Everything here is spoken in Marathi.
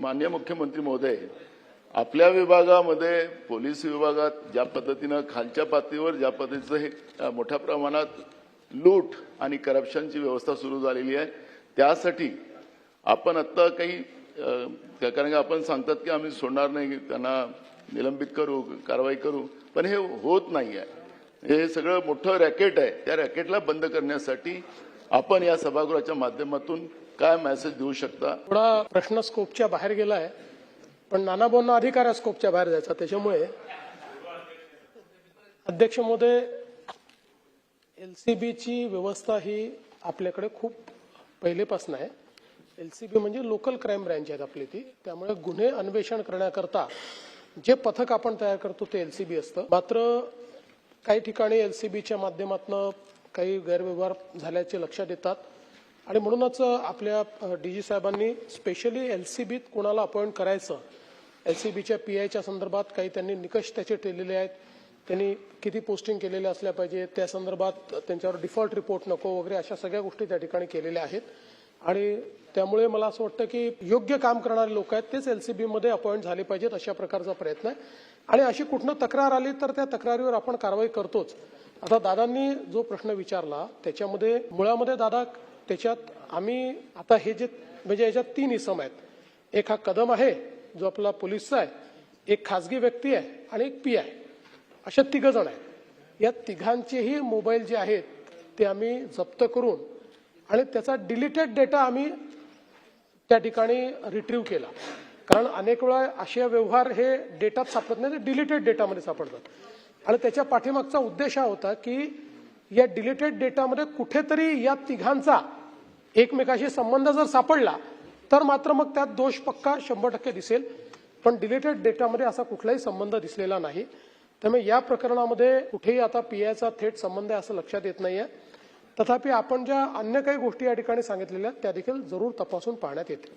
माननीय मुख्यमंत्री महोदय, आपल्या विभागामध्ये पोलीस विभागात ज्या पद्धतीनं खालच्या पातळीवर ज्या पद्धतीचं हे मोठ्या प्रमाणात लूट आणि करप्शनची व्यवस्था सुरू झालेली आहे, त्यासाठी आपण आता काही कारण की आपण सांगतात की आम्ही सोडणार नाही, त्यांना निलंबित करू, कारवाई करू, पण हे होत नाही आहे. हे सगळं मोठं रॅकेट आहे. त्या रॅकेटला बंद करण्यासाठी आपण या सभागृहाच्या माध्यमातून काय मेसेज देऊ शकता? थोडा प्रश्न स्कोपच्या बाहेर गेलाय, पण नानाभाऊंना अधिकार आहे स्कोपच्या बाहेर जायचा. त्याच्यामुळे अध्यक्ष महोदय, एलसीबीची व्यवस्था ही आपल्याकडे खूप पहिलेपासून आहे. एलसीबी म्हणजे लोकल क्राईम ब्रँच आहेत आपली ती. त्यामुळे गुन्हे अन्वेषण करण्याकरता जे पथक आपण तयार करतो ते एलसीबी असतं. मात्र काही ठिकाणी एलसीबीच्या माध्यमातून काही गैरव्यवहार झाल्याचे लक्षात येतात आणि म्हणूनच आपल्या डीजी साहेबांनी स्पेशली एलसीबीत कोणाला अपॉइंट करायचं, एलसीबीच्या पीआयच्या संदर्भात काही त्यांनी निकष त्याचे ठेवलेले आहेत. त्यांनी किती पोस्टिंग केलेल्या असल्या पाहिजे, त्या संदर्भात त्यांच्यावर डिफॉल्ट रिपोर्ट नको वगैरे अशा सगळ्या गोष्टी त्या ठिकाणी केलेल्या आहेत. आणि त्यामुळे मला असं वाटतं की योग्य काम करणारे लोक आहेत तेच एलसीबीमध्ये अपॉइंट झाले पाहिजेत, अशा प्रकारचा प्रयत्न आहे. आणि अशी कुठनं तक्रार आली तर त्या तक्रारीवर आपण कारवाई करतोच. आता दादांनी जो प्रश्न विचारला त्याच्यामध्ये मुळामध्ये दादा त्याच्यात आम्ही आता हे जे म्हणजे याच्यात 3 इसम आहेत. एक हा कदम आहे जो आपला पोलीसचा आहे, एक खासगी व्यक्ती आहे आणि एक पी आहे. अशा 3 जण आहेत. या तिघांचेही मोबाईल जे आहेत ते आम्ही जप्त करून आणि त्याचा डिलीटेड डेटा आम्ही त्या ठिकाणी रिट्रीव्ह केला. कारण अनेक वेळा असे व्यवहार हे डेटात सापडत नाही, ते डिलीटेड डेटामध्ये सापडतात. आणि त्याच्या पाठीमागचा उद्देश हा होता की या डिलीटेड डेटामध्ये कुठेतरी या तिघांचा एकमेकाशी संबंध जर सापडला तर मात्र मग त्यात दोष पक्का 100% दिसेल. पण डिलीटेड डेटामध्ये असा कुठलाही संबंध दिसलेला नाही. त्यामुळे या प्रकरणामध्ये कुठेही आता पीआयचा थेट संबंध आहे असं लक्षात येत नाहीये. तथापि आपण ज्या अन्य काही गोष्टी या ठिकाणी सांगितलेल्या त्या देखील जरूर तपासून पाहण्यात येतील.